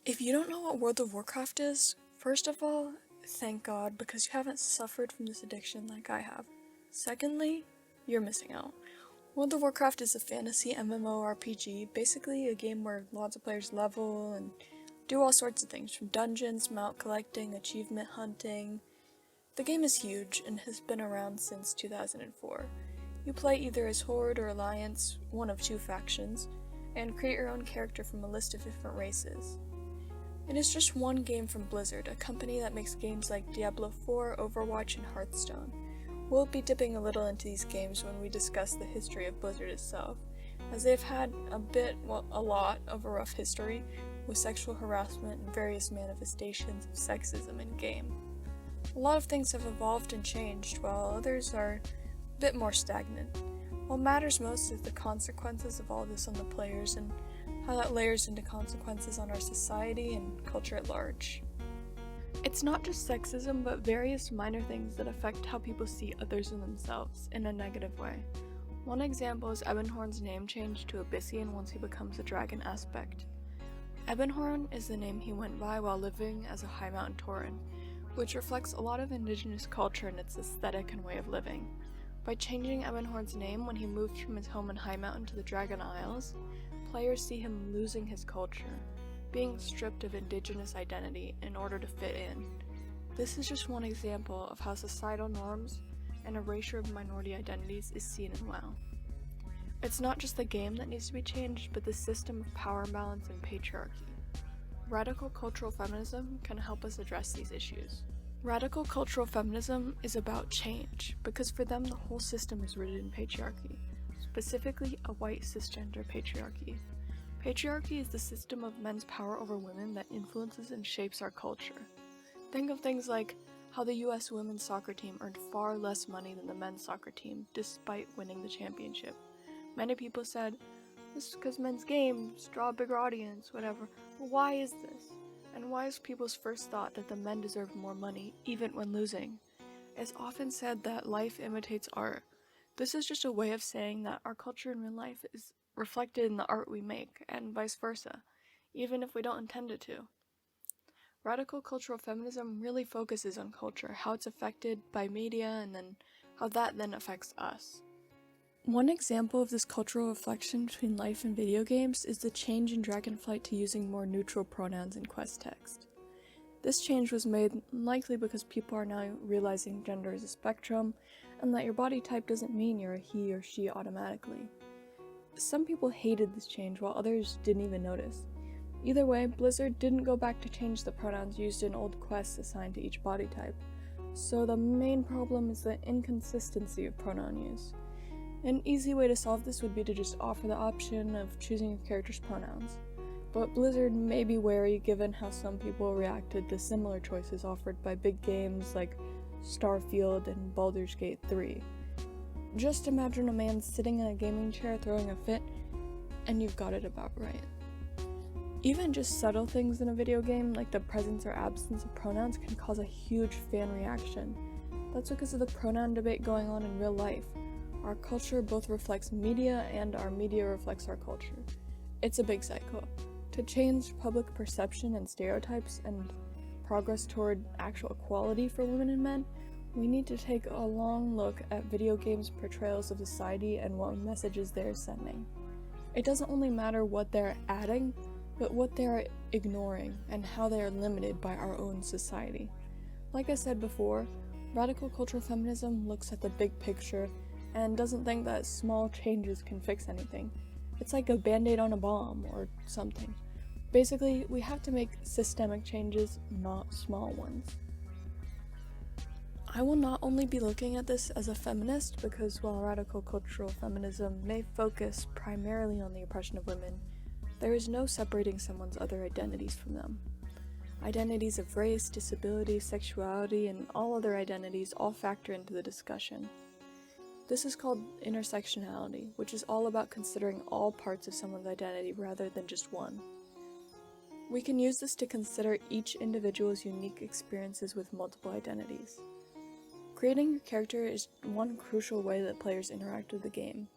If you don't know what World of Warcraft is, first of all, thank God, because you haven't suffered from this addiction like I have. Secondly, you're missing out. World of Warcraft is a fantasy MMORPG, basically a game where lots of players level and do all sorts of things, from dungeons, mount collecting, achievement hunting. The game is huge and has been around since 2004. You play either as Horde or Alliance, one of two factions, and create your own character from a list of different races. It is just one game from Blizzard, a company that makes games like Diablo 4, Overwatch, and Hearthstone. We'll be dipping a little into these games when we discuss the history of Blizzard itself, as they've had a lot of a rough history with sexual harassment and various manifestations of sexism in game. A lot of things have evolved and changed, while others are a bit more stagnant. What matters most is the consequences of all this on the players and how that layers into consequences on our society and culture at large. It's not just sexism, but various minor things that affect how people see others and themselves in a negative way. One example is Ebonhorn's name change to Abyssian once he becomes a dragon aspect. Ebonhorn is the name he went by while living as a High Mountain Tauren, which reflects a lot of indigenous culture and its aesthetic and way of living. By changing Ebonhorn's name when he moved from his home in High Mountain to the Dragon Isles, players see him losing his culture, being stripped of indigenous identity in order to fit in. This is just one example of how societal norms and erasure of minority identities is seen in WoW. It's not just the game that needs to be changed, but the system of power imbalance and patriarchy. Radical cultural feminism can help us address these issues. Radical cultural feminism is about change, because for them the whole system is rooted in patriarchy, specifically a white cisgender patriarchy. Patriarchy is the system of men's power over women that influences and shapes our culture. Think of things like how the US women's soccer team earned far less money than the men's soccer team despite winning the championship. Many people said, this is because men's games draw a bigger audience, whatever. Well, why is this? And why is people's first thought that the men deserve more money, even when losing? It's often said that life imitates art. This is just a way of saying that our culture in real life is reflected in the art we make, and vice versa, even if we don't intend it to. Radical cultural feminism really focuses on culture, how it's affected by media, and then how that then affects us. One example of this cultural reflection between life and video games is the change in dragonflight to using more neutral pronouns in quest text. This change was made likely because people are now realizing gender is a spectrum, and that your body type doesn't mean you're a he or she automatically. Some people hated this change while others didn't even notice. Either way, Blizzard didn't go back to change the pronouns used in old quests assigned to each body type, so the main problem is the inconsistency of pronoun use. An easy way to solve this would be to just offer the option of choosing your character's pronouns, but Blizzard may be wary given how some people reacted to similar choices offered by big games like Starfield and Baldur's Gate 3. Just imagine a man sitting in a gaming chair throwing a fit, and you've got it about right. Even just subtle things in a video game, like the presence or absence of pronouns, can cause a huge fan reaction. That's because of the pronoun debate going on in real life. Our culture both reflects media, and our media reflects our culture. It's a big cycle. To change public perception and stereotypes and progress toward actual equality for women and men, we need to take a long look at video games' portrayals of society and what messages they're sending. It doesn't only matter what they're adding, but what they're ignoring and how they are limited by our own society. Like I said before, radical cultural feminism looks at the big picture and doesn't think that small changes can fix anything. It's like a band-aid on a bomb or something. Basically, we have to make systemic changes, not small ones. I will not only be looking at this as a feminist, because while radical cultural feminism may focus primarily on the oppression of women, there is no separating someone's other identities from them. Identities of race, disability, sexuality, and all other identities all factor into the discussion. This is called intersectionality, which is all about considering all parts of someone's identity rather than just one. We can use this to consider each individual's unique experiences with multiple identities. Creating your character is one crucial way that players interact with the game,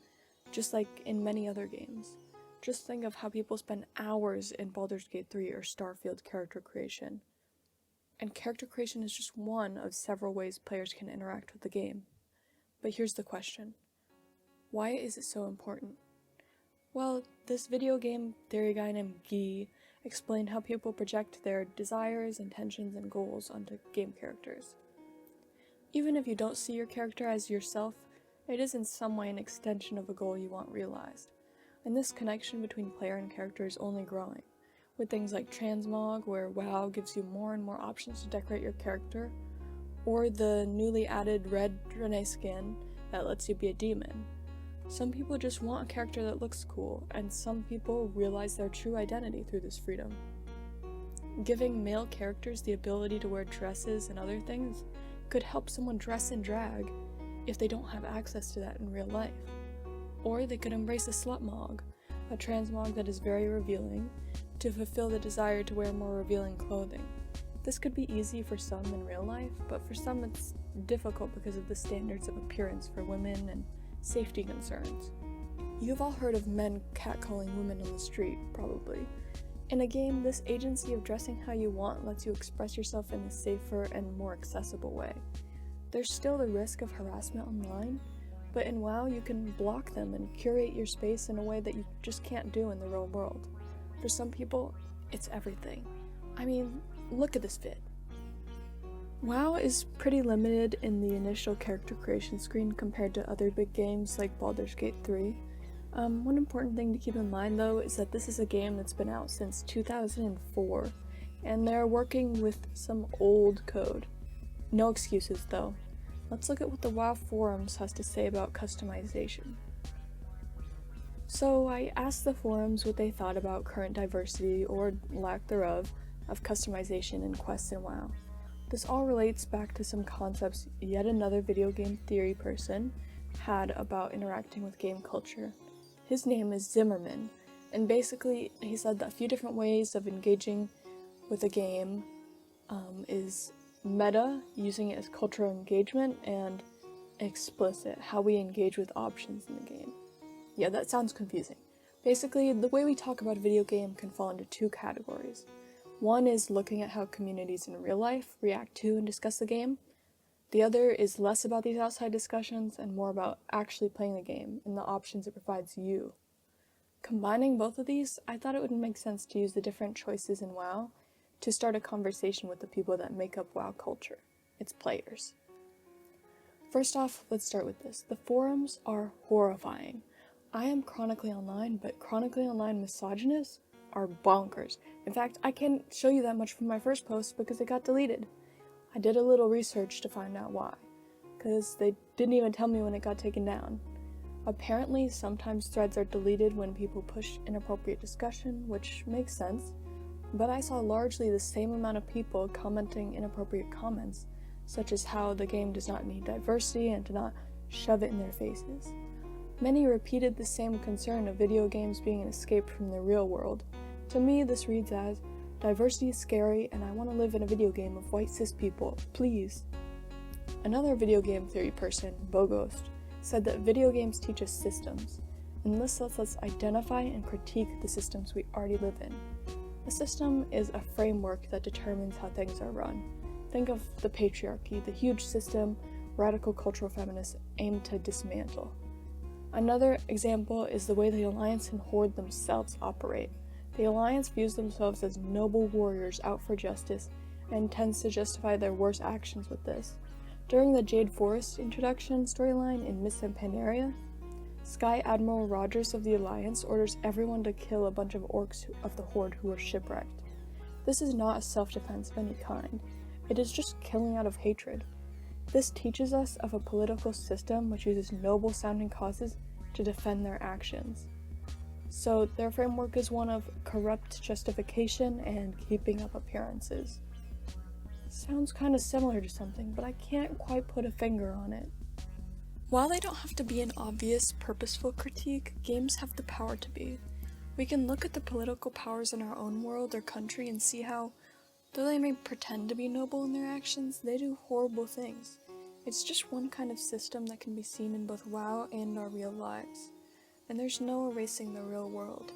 just like in many other games. Just think of how people spend hours in Baldur's Gate 3 or Starfield character creation. And character creation is just one of several ways players can interact with the game. But here's the question. Why is it so important? Well, this video game theory guy named Guy explained how people project their desires, intentions, and goals onto game characters. Even if you don't see your character as yourself, it is in some way an extension of a goal you want realized. And this connection between player and character is only growing, with things like transmog, where WoW gives you more and more options to decorate your character, or the newly added red Draenei skin that lets you be a demon. Some people just want a character that looks cool, and some people realize their true identity through this freedom. Giving male characters the ability to wear dresses and other things could help someone dress in drag if they don't have access to that in real life. Or they could embrace a slutmog, a transmog that is very revealing, to fulfill the desire to wear more revealing clothing. This could be easy for some in real life, but for some it's difficult because of the standards of appearance for women and safety concerns. You've all heard of men catcalling women on the street, probably. In a game, this agency of dressing how you want lets you express yourself in a safer and more accessible way. There's still the risk of harassment online, but in WoW you can block them and curate your space in a way that you just can't do in the real world. For some people, it's everything. I mean, look at this vid. WoW is pretty limited in the initial character creation screen compared to other big games like Baldur's Gate 3. One important thing to keep in mind though is that this is a game that's been out since 2004, and they're working with some old code. No excuses though. Let's look at what the WoW forums has to say about customization. So I asked the forums what they thought about current diversity, or lack thereof, of customization in quests in WoW. This all relates back to some concepts yet another video game theory person had about interacting with game culture. His name is Zimmerman, and basically he said that a few different ways of engaging with a game is meta, using it as cultural engagement, and explicit, how we engage with options in the game. Yeah, that sounds confusing. Basically, the way we talk about a video game can fall into two categories. One is looking at how communities in real life react to and discuss the game. The other is less about these outside discussions and more about actually playing the game and the options it provides you. Combining both of these, I thought it would make sense to use the different choices in WoW to start a conversation with the people that make up WoW culture, its players. First off, let's start with this. The forums are horrifying. I am chronically online, but chronically online misogynists are bonkers. In fact, I can't show you that much from my first post because it got deleted. I did a little research to find out why, because they didn't even tell me when it got taken down. Apparently, sometimes threads are deleted when people push inappropriate discussion, which makes sense, but I saw largely the same amount of people commenting inappropriate comments, such as how the game does not need diversity and to not shove it in their faces. Many repeated the same concern of video games being an escape from the real world. To me, this reads as, diversity is scary and I want to live in a video game of white cis people, please. Another video game theory person, Bogost, said that video games teach us systems, and this lets us identify and critique the systems we already live in. A system is a framework that determines how things are run. Think of the patriarchy, the huge system radical cultural feminists aim to dismantle. Another example is the way the Alliance and Horde themselves operate. The Alliance views themselves as noble warriors out for justice and tends to justify their worst actions with this. During the Jade Forest introduction storyline in Mists of Pandaria, Sky Admiral Rogers of the Alliance orders everyone to kill a bunch of orcs of the Horde who are shipwrecked. This is not a self-defense of any kind. It is just killing out of hatred. This teaches us of a political system which uses noble-sounding causes to defend their actions. So their framework is one of corrupt justification and keeping up appearances. Sounds kind of similar to something, but I can't quite put a finger on it. While they don't have to be an obvious, purposeful critique, games have the power to be. We can look at the political powers in our own world or country and see how, though they may pretend to be noble in their actions, they do horrible things. It's just one kind of system that can be seen in both WoW and our real lives, and there's no erasing the real world.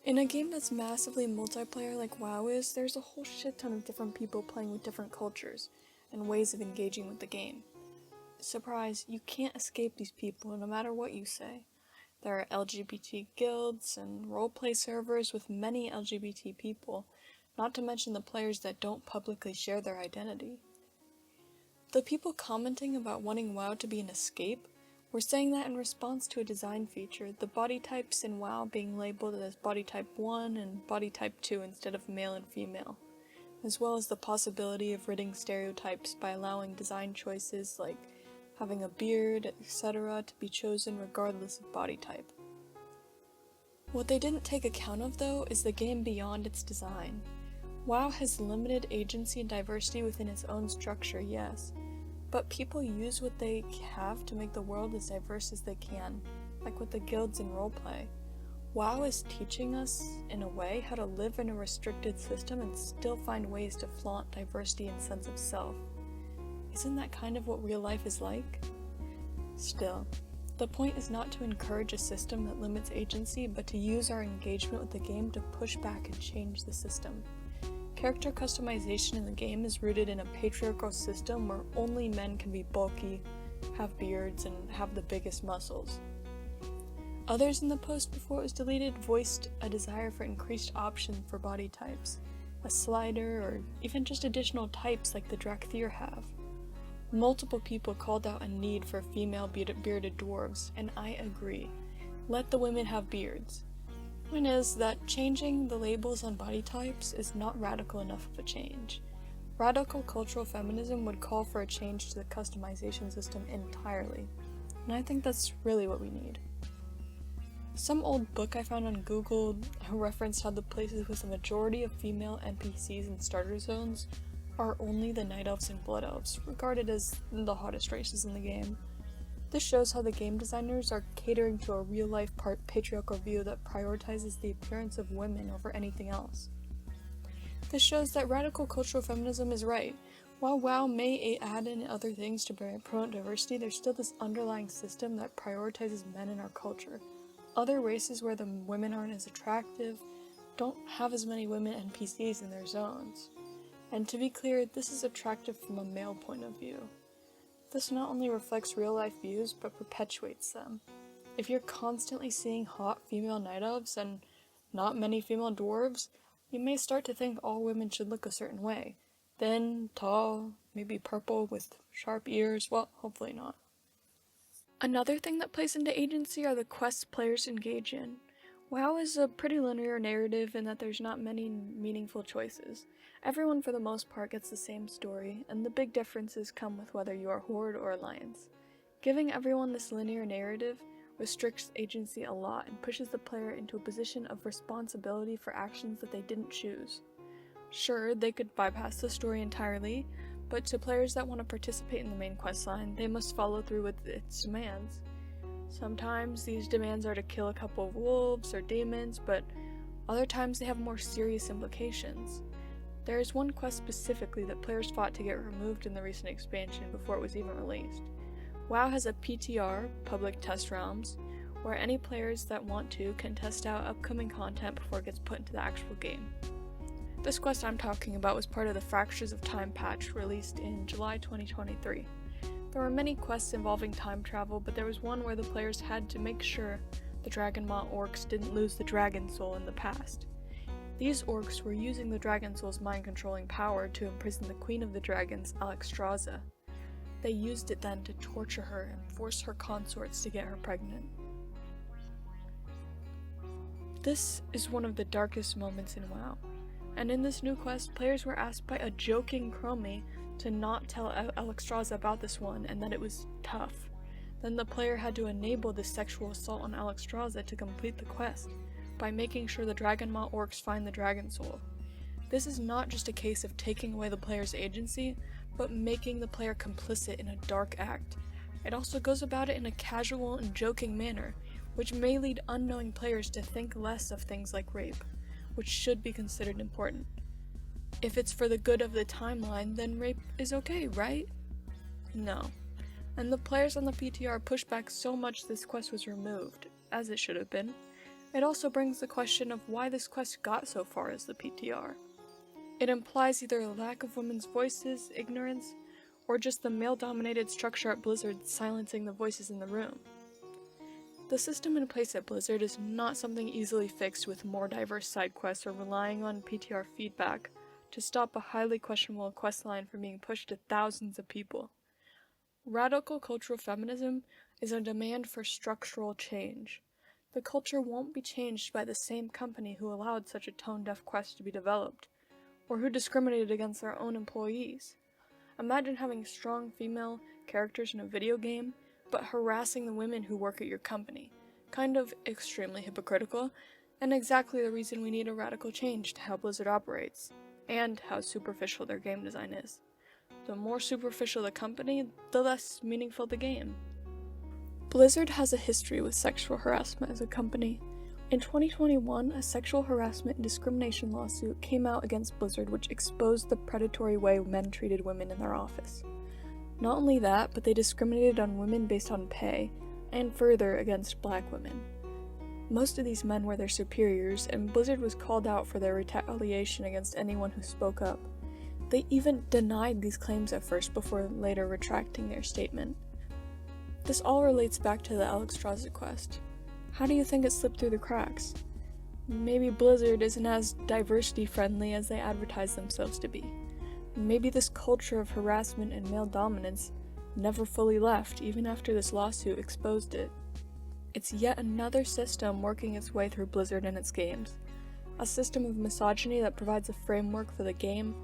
In a game that's massively multiplayer like WoW is, there's a whole shit ton of different people playing with different cultures and ways of engaging with the game. Surprise, you can't escape these people no matter what you say. There are LGBT guilds and roleplay servers with many LGBT people, not to mention the players that don't publicly share their identity. The people commenting about wanting WoW to be an escape were saying that in response to a design feature, the body types in WoW being labeled as body type 1 and body type 2 instead of male and female, as well as the possibility of ridding stereotypes by allowing design choices like having a beard, etc. to be chosen regardless of body type. What they didn't take account of though is the game beyond its design. WoW has limited agency and diversity within its own structure, yes, but people use what they have to make the world as diverse as they can, like with the guilds and roleplay. WoW is teaching us, in a way, how to live in a restricted system and still find ways to flaunt diversity and sense of self. Isn't that kind of what real life is like? Still, the point is not to encourage a system that limits agency, but to use our engagement with the game to push back and change the system. Character customization in the game is rooted in a patriarchal system where only men can be bulky, have beards, and have the biggest muscles. Others in the post before it was deleted voiced a desire for increased options for body types, a slider, or even just additional types like the Drakthir have. Multiple people called out a need for female bearded dwarves, and I agree. Let the women have beards. The point is that changing the labels on body types is not radical enough of a change. Radical cultural feminism would call for a change to the customization system entirely, and I think that's really what we need. Some old book I found on Google referenced how the places with a majority of female NPCs and starter zones are only the Night Elves and Blood Elves, regarded as the hottest races in the game. This shows how the game designers are catering to a real-life patriarchal view that prioritizes the appearance of women over anything else. This shows that radical cultural feminism is right. While WoW may add in other things to promote diversity, there's still this underlying system that prioritizes men in our culture. Other races where the women aren't as attractive don't have as many women NPCs in their zones. And to be clear, this is attractive from a male point of view. This not only reflects real-life views, but perpetuates them. If you're constantly seeing hot female night elves and not many female dwarves, you may start to think all women should look a certain way. Thin, tall, maybe purple with sharp ears, well, hopefully not. Another thing that plays into agency are the quests players engage in. WoW is a pretty linear narrative in that there's not many meaningful choices. Everyone for the most part gets the same story, and the big differences come with whether you are Horde or Alliance. Giving everyone this linear narrative restricts agency a lot and pushes the player into a position of responsibility for actions that they didn't choose. Sure, they could bypass the story entirely, but to players that want to participate in the main questline, they must follow through with its demands. Sometimes these demands are to kill a couple of wolves or demons, but other times they have more serious implications. There is one quest specifically that players fought to get removed in the recent expansion before it was even released. WoW has a PTR, Public Test Realms, where any players that want to can test out upcoming content before it gets put into the actual game. This quest I'm talking about was part of the Fractures of Time patch released in July 2023. There were many quests involving time travel, but there was one where the players had to make sure the Dragonmaw orcs didn't lose the Dragon Soul in the past. These orcs were using the Dragon Soul's mind-controlling power to imprison the Queen of the Dragons, Alexstrasza. They used it then to torture her and force her consorts to get her pregnant. This is one of the darkest moments in WoW, and in this new quest, players were asked by a joking Chromie to not tell Alexstrasza about this one and that it was tough. Then the player had to enable this sexual assault on Alexstrasza to complete the quest, by making sure the Dragonmaw orcs find the Dragon Soul. This is not just a case of taking away the player's agency, but making the player complicit in a dark act. It also goes about it in a casual and joking manner, which may lead unknowing players to think less of things like rape, which should be considered important. If it's for the good of the timeline, then rape is okay, right? No. And the players on the PTR pushed back so much this quest was removed, as it should have been. It also brings the question of why this quest got so far as the PTR. It implies either a lack of women's voices, ignorance, or just the male-dominated structure at Blizzard silencing the voices in the room. The system in place at Blizzard is not something easily fixed with more diverse side quests or relying on PTR feedback to stop a highly questionable questline from being pushed to thousands of people. Radical cultural feminism is a demand for structural change. The culture won't be changed by the same company who allowed such a tone-deaf quest to be developed, or who discriminated against their own employees. Imagine having strong female characters in a video game, but harassing the women who work at your company. Kind of extremely hypocritical, and exactly the reason we need a radical change to how Blizzard operates, and how superficial their game design is. The more superficial the company, the less meaningful the game. Blizzard has a history with sexual harassment as a company. In 2021, a sexual harassment and discrimination lawsuit came out against Blizzard which exposed the predatory way men treated women in their office. Not only that, but they discriminated on women based on pay, and further against black women. Most of these men were their superiors, and Blizzard was called out for their retaliation against anyone who spoke up. They even denied these claims at first before later retracting their statement. This all relates back to the Alexstrasza quest. How do you think it slipped through the cracks? Maybe Blizzard isn't as diversity-friendly as they advertise themselves to be. Maybe this culture of harassment and male dominance never fully left, even after this lawsuit exposed it. It's yet another system working its way through Blizzard and its games. A system of misogyny that provides a framework for the game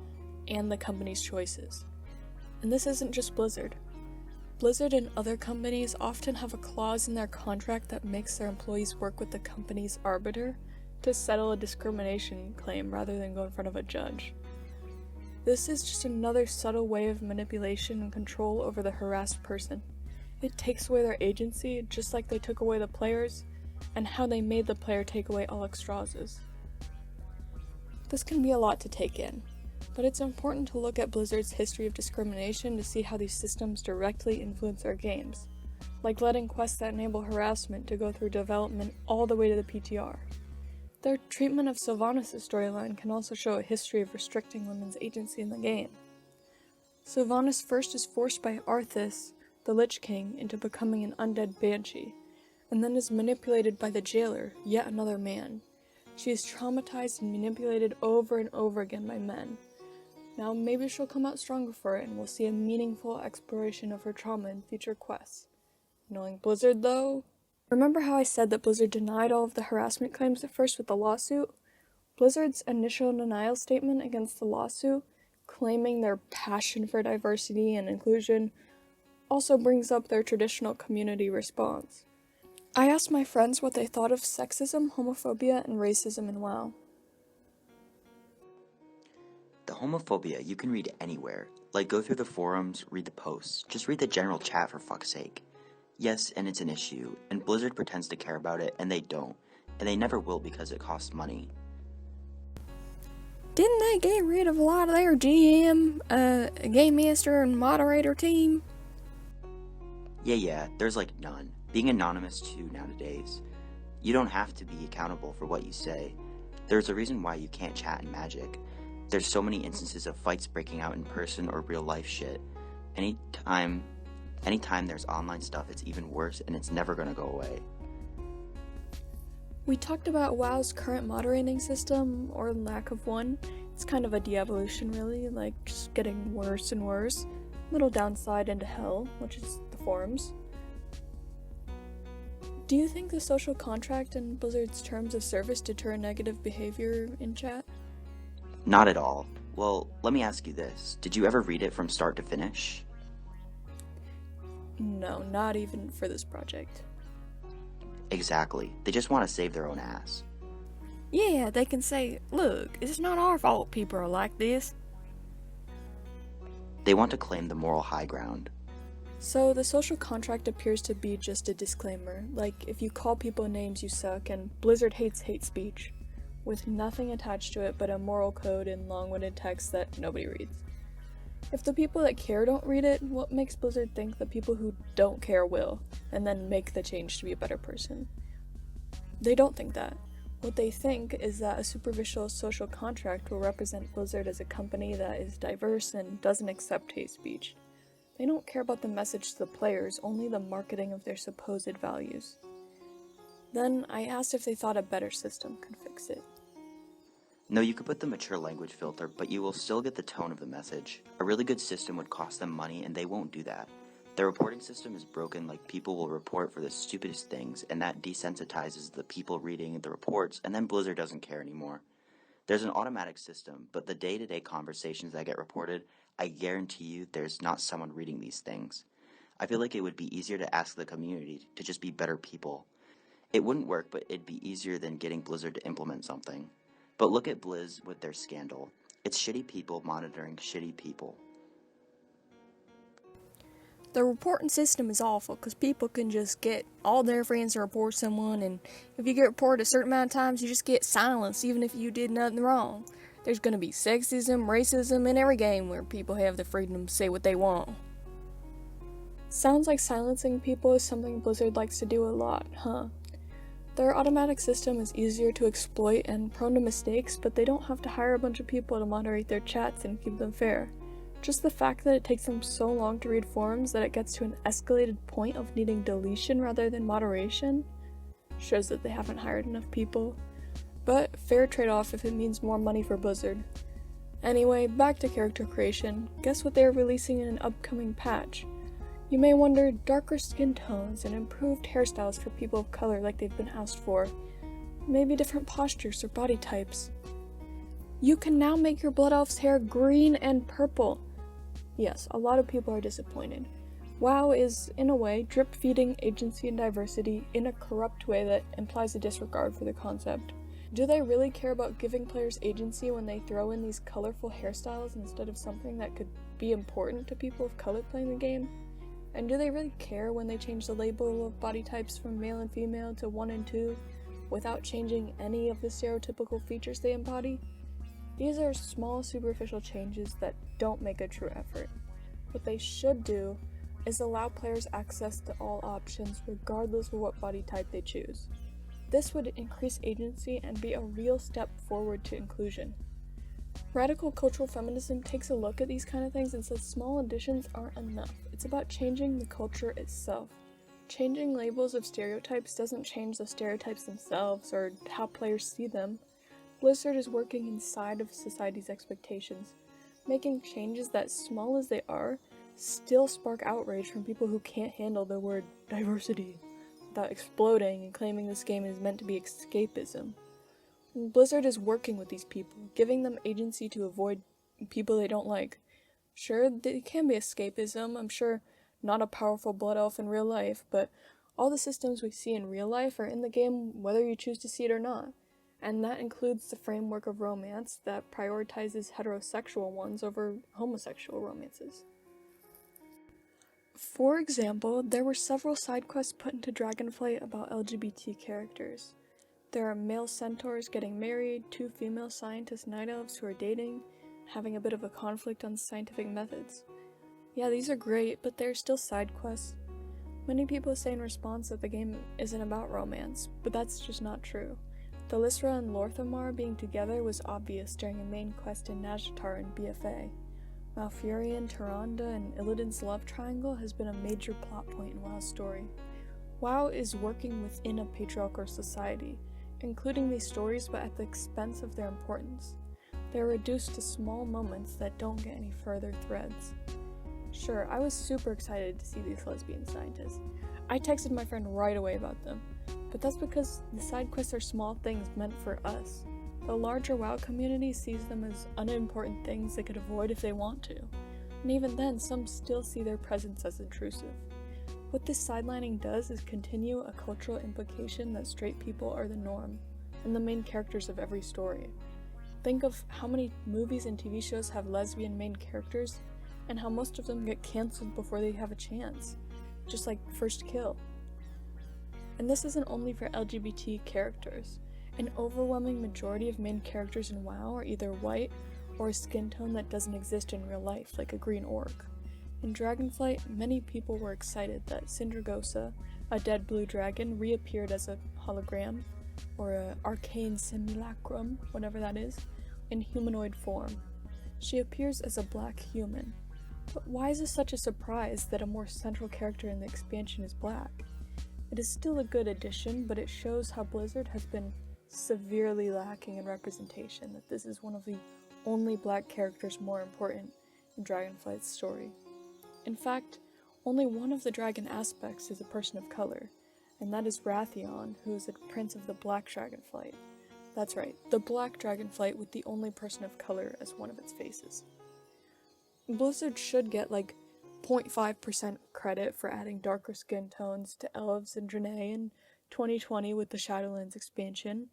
and the company's choices. And this isn't just Blizzard. Blizzard and other companies often have a clause in their contract that makes their employees work with the company's arbiter to settle a discrimination claim rather than go in front of a judge. This is just another subtle way of manipulation and control over the harassed person. It takes away their agency, just like they took away the players, and how they made the player take away Alexstrasza's. This can be a lot to take in, but it's important to look at Blizzard's history of discrimination to see how these systems directly influence our games, like letting quests that enable harassment to go through development all the way to the PTR. Their treatment of Sylvanas' storyline can also show a history of restricting women's agency in the game. Sylvanas first is forced by Arthas, the Lich King, into becoming an undead banshee, and then is manipulated by the jailer, yet another man. She is traumatized and manipulated over and over again by men. Now maybe she'll come out stronger for it and we'll see a meaningful exploration of her trauma in future quests. Knowing Blizzard though, remember how I said that Blizzard denied all of the harassment claims at first with the lawsuit? Blizzard's initial denial statement against the lawsuit, claiming their passion for diversity and inclusion, also brings up their traditional community response. I asked my friends what they thought of sexism, homophobia, and racism in WoW. The homophobia you can read anywhere. Like, go through the forums, read the posts, just read the general chat for fuck's sake. Yes, and it's an issue, and Blizzard pretends to care about it, and they don't. And they never will because it costs money. Didn't they get rid of a lot of their GM, Game Master, and Moderator team? Yeah, there's like none. Being anonymous too nowadays. You don't have to be accountable for what you say. There's a reason why you can't chat in Magic. There's so many instances of fights breaking out in person or real life shit. Anytime there's online stuff, it's even worse and it's never gonna go away. We talked about WoW's current moderating system, or lack of one. It's kind of a de-evolution really, like just getting worse and worse. Little downside into hell, which is the forums. Do you think the social contract and Blizzard's terms of service deter negative behavior in chat? Not at all. Well, let me ask you this. Did you ever read it from start to finish? No, not even for this project. Exactly. They just want to save their own ass. Yeah, they can say, look, it's not our fault people are like this. They want to claim the moral high ground. So the social contract appears to be just a disclaimer, like if you call people names you suck and Blizzard hates hate speech, with nothing attached to it but a moral code in long-winded text that nobody reads. If the people that care don't read it, what makes Blizzard think the people who don't care will, and then make the change to be a better person? They don't think that. What they think is that a superficial social contract will represent Blizzard as a company that is diverse and doesn't accept hate speech. They don't care about the message to the players, only the marketing of their supposed values. Then I asked if they thought a better system could fix it. No, you could put the mature language filter, but you will still get the tone of the message. A really good system would cost them money, and they won't do that. Their reporting system is broken, like people will report for the stupidest things, and that desensitizes the people reading the reports, and then Blizzard doesn't care anymore. There's an automatic system, but the day-to-day conversations that get reported, I guarantee you there's not someone reading these things. I feel like it would be easier to ask the community to just be better people. It wouldn't work, but it'd be easier than getting Blizzard to implement something. But look at Blizz with their scandal. It's shitty people monitoring shitty people. The reporting system is awful because people can just get all their friends to report someone, and if you get reported a certain amount of times, you just get silenced even if you did nothing wrong. There's gonna be sexism, racism in every game where people have the freedom to say what they want. Sounds like silencing people is something Blizzard likes to do a lot, huh? Their automatic system is easier to exploit and prone to mistakes, but they don't have to hire a bunch of people to moderate their chats and keep them fair. Just the fact that it takes them so long to read forums that it gets to an escalated point of needing deletion rather than moderation shows that they haven't hired enough people. But fair trade-off if it means more money for Blizzard. Anyway, back to character creation. Guess what they're releasing in an upcoming patch? You may wonder, darker skin tones and improved hairstyles for people of color like they've been asked for. Maybe different postures or body types. You can now make your Blood Elf's hair green and purple. Yes, a lot of people are disappointed. WoW is, in a way, drip-feeding agency and diversity in a corrupt way that implies a disregard for the concept. Do they really care about giving players agency when they throw in these colorful hairstyles instead of something that could be important to people of color playing the game? And do they really care when they change the label of body types from male and female to 1 and 2 without changing any of the stereotypical features they embody? These are small, superficial changes that don't make a true effort. What they should do is allow players access to all options regardless of what body type they choose. This would increase agency and be a real step forward to inclusion. Radical cultural feminism takes a look at these kind of things and says small additions aren't enough. It's about changing the culture itself. Changing labels of stereotypes doesn't change the stereotypes themselves or how players see them. Blizzard is working inside of society's expectations, making changes that, small as they are, still spark outrage from people who can't handle the word diversity without exploding and claiming this game is meant to be escapism. Blizzard is working with these people, giving them agency to avoid people they don't like. Sure, it can be escapism, I'm sure not a powerful blood elf in real life, but all the systems we see in real life are in the game whether you choose to see it or not. And that includes the framework of romance that prioritizes heterosexual ones over homosexual romances. For example, there were several side quests put into Dragonflight about LGBT characters. There are male Centaurs getting married, 2 female scientist night elves who are dating, having a bit of a conflict on scientific methods. Yeah, these are great, but they're still side quests. Many people say in response that the game isn't about romance, but that's just not true. Thalyssra and Lorthamar being together was obvious during a main quest in Nazjatar and BFA. Malfurion, Tyrande, and Illidan's love triangle has been a major plot point in WoW's story. WoW is working within a patriarchal society, including these stories but at the expense of their importance. They're reduced to small moments that don't get any further threads. Sure, I was super excited to see these lesbian scientists. I texted my friend right away about them, but that's because the side quests are small things meant for us. The larger WoW community sees them as unimportant things they could avoid if they want to, and even then some still see their presence as intrusive. What this sidelining does is continue a cultural implication that straight people are the norm, and the main characters of every story. Think of how many movies and TV shows have lesbian main characters, and how most of them get cancelled before they have a chance, just like First Kill. And this isn't only for LGBT characters. An overwhelming majority of main characters in WoW are either white or a skin tone that doesn't exist in real life, like a green orc. In Dragonflight, many people were excited that Sindragosa, a dead blue dragon, reappeared as a hologram, or a arcane simulacrum, whatever that is, in humanoid form. She appears as a black human. But why is this such a surprise that a more central character in the expansion is black? It is still a good addition, but it shows how Blizzard has been severely lacking in representation, that this is one of the only black characters more important in Dragonflight's story. In fact, only one of the dragon aspects is a person of color, and that is Wrathion, who is a prince of the Black Dragonflight. That's right, the Black Dragonflight with the only person of color as one of its faces. Blizzard should get like 0.5% credit for adding darker skin tones to elves and Draenei in 2020 with the Shadowlands expansion.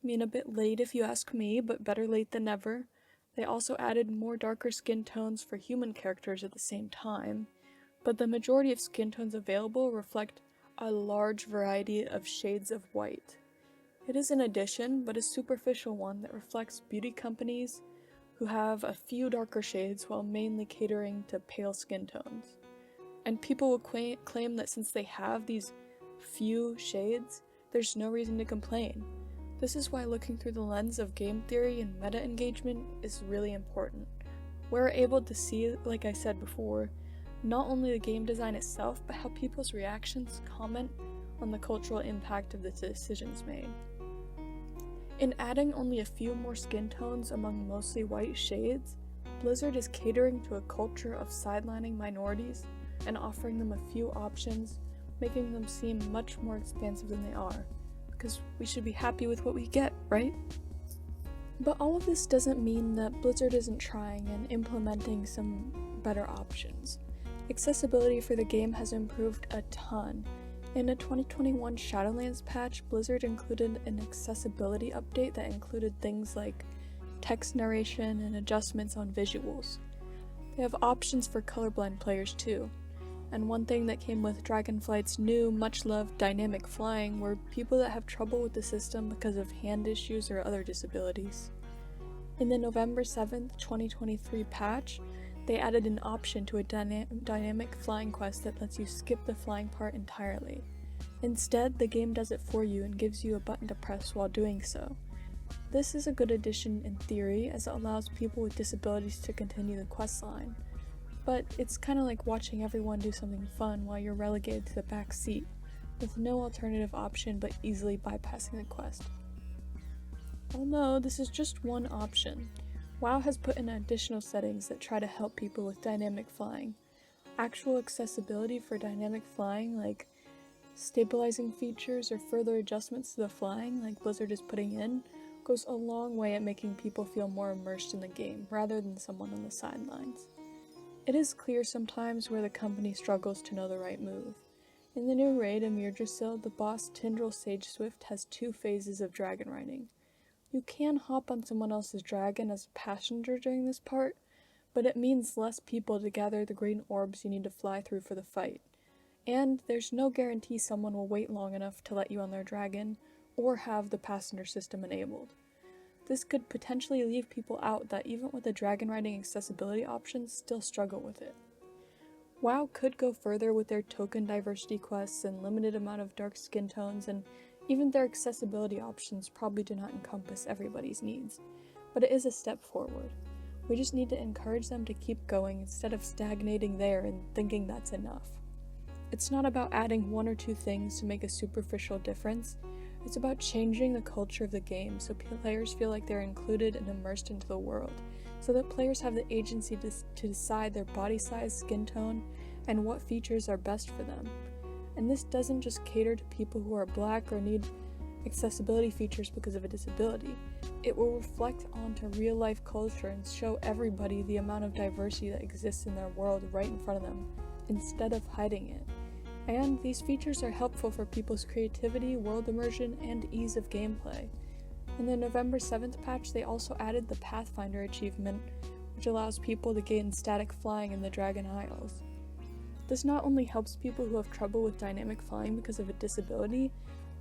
I mean, a bit late if you ask me, but better late than never. They also added more darker skin tones for human characters at the same time, but the majority of skin tones available reflect a large variety of shades of white. It is an addition, but a superficial one that reflects beauty companies who have a few darker shades while mainly catering to pale skin tones. And people will claim that since they have these few shades, there's no reason to complain. This is why looking through the lens of game theory and meta engagement is really important. We're able to see, like I said before, not only the game design itself, but how people's reactions comment on the cultural impact of the decisions made. In adding only a few more skin tones among mostly white shades, Blizzard is catering to a culture of sidelining minorities and offering them a few options, making them seem much more expansive than they are, because we should be happy with what we get, right? But all of this doesn't mean that Blizzard isn't trying and implementing some better options. Accessibility for the game has improved a ton. In a 2021 Shadowlands patch, Blizzard included an accessibility update that included things like text narration and adjustments on visuals. They have options for colorblind players too. And one thing that came with Dragonflight's new, much-loved dynamic flying were people that have trouble with the system because of hand issues or other disabilities. In the November 7th, 2023 patch, they added an option to a dynamic flying quest that lets you skip the flying part entirely. Instead, the game does it for you and gives you a button to press while doing so. This is a good addition in theory, as it allows people with disabilities to continue the questline. But it's kinda like watching everyone do something fun while you're relegated to the back seat, with no alternative option but easily bypassing the quest. Oh no, this is just one option. WoW has put in additional settings that try to help people with dynamic flying. Actual accessibility for dynamic flying, like stabilizing features or further adjustments to the flying, like Blizzard is putting in, goes a long way at making people feel more immersed in the game, rather than someone on the sidelines. It is clear sometimes where the company struggles to know the right move. In the new raid Emirdrasil, the boss Tindral Sageswift has 2 phases of dragon riding. You can hop on someone else's dragon as a passenger during this part, but it means less people to gather the green orbs you need to fly through for the fight. And there's no guarantee someone will wait long enough to let you on their dragon, or have the passenger system enabled. This could potentially leave people out that even with the dragon riding accessibility options still struggle with it. WoW could go further with their token diversity quests and limited amount of dark skin tones, and even their accessibility options probably do not encompass everybody's needs, but it is a step forward. We just need to encourage them to keep going instead of stagnating there and thinking that's enough. It's not about adding 1 or 2 things to make a superficial difference. It's about changing the culture of the game so players feel like they're included and immersed into the world, so that players have the agency to decide their body size, skin tone, and what features are best for them. And this doesn't just cater to people who are black or need accessibility features because of a disability. It will reflect onto real-life culture and show everybody the amount of diversity that exists in their world right in front of them, instead of hiding it. And these features are helpful for people's creativity, world immersion, and ease of gameplay. In the November 7th patch, they also added the Pathfinder achievement, which allows people to gain static flying in the Dragon Isles. This not only helps people who have trouble with dynamic flying because of a disability,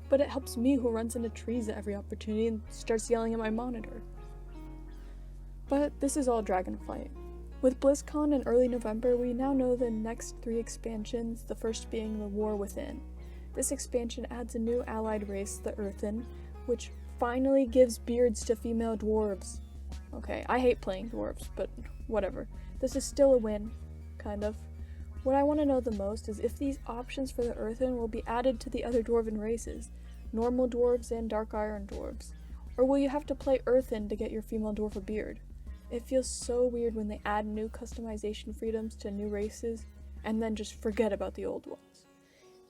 but it helps me who runs into trees at every opportunity and starts yelling at my monitor. But this is all Dragonflight. With BlizzCon in early November, we now know the next 3 expansions, the first being the War Within. This expansion adds a new allied race, the Earthen, which finally gives beards to female dwarves. Okay, I hate playing dwarves, but whatever. This is still a win, kind of. What I want to know the most is if these options for the Earthen will be added to the other dwarven races, normal dwarves and dark iron dwarves, or will you have to play Earthen to get your female dwarf a beard? It feels so weird when they add new customization freedoms to new races and then just forget about the old ones.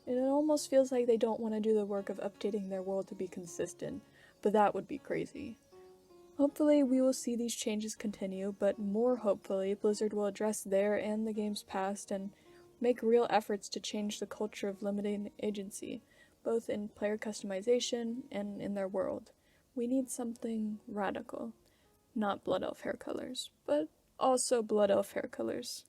And it almost feels like they don't want to do the work of updating their world to be consistent, but that would be crazy. Hopefully we will see these changes continue, but more hopefully Blizzard will address their and the game's past and make real efforts to change the culture of limited agency, both in player customization and in their world. We need something radical. Not Blood Elf hair colors, but also Blood Elf hair colors.